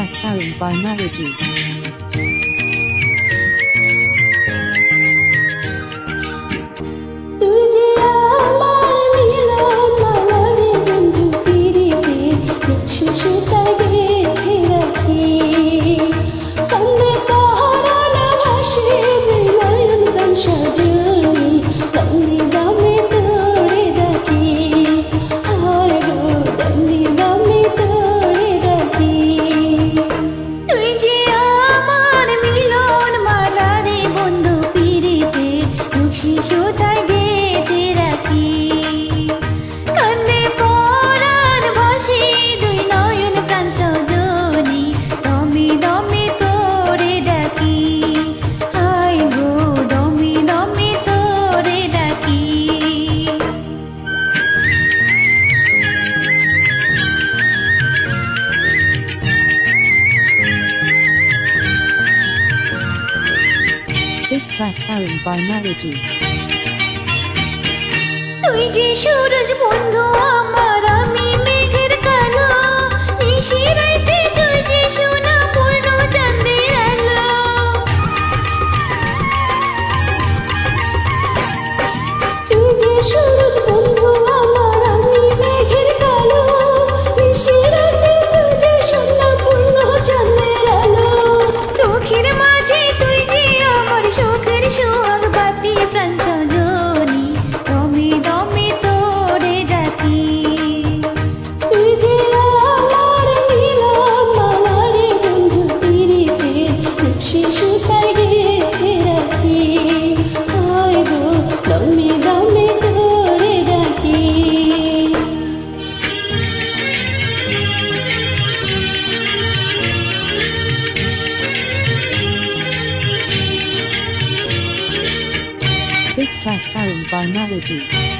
track carried by Melody. This track carried by Melody. তুই যে সূরজ বন্ধু আমার আমি মেঘের কালো নিশি রাইতে তুই যে সোনা পূর্ণ চাঁদের আলো তুই যে সূরজ বন্ধু আমার আমি মেঘের কালো নিশি রাইতে তুই যে সোনা পূর্ণ চাঁদের আলো চোখের মাঝে তুই যে আমার সুখের সোহাগ বাতি প্রাণ সজনী দমে দমে তোরে ডাকি তুই যে আমার নীলম মালারে বন্ধু পিরিতে খুশি সুতায় গেঁথে রাখি হায় গো দমে দমে তোরে ডাকি This track carried by Melody.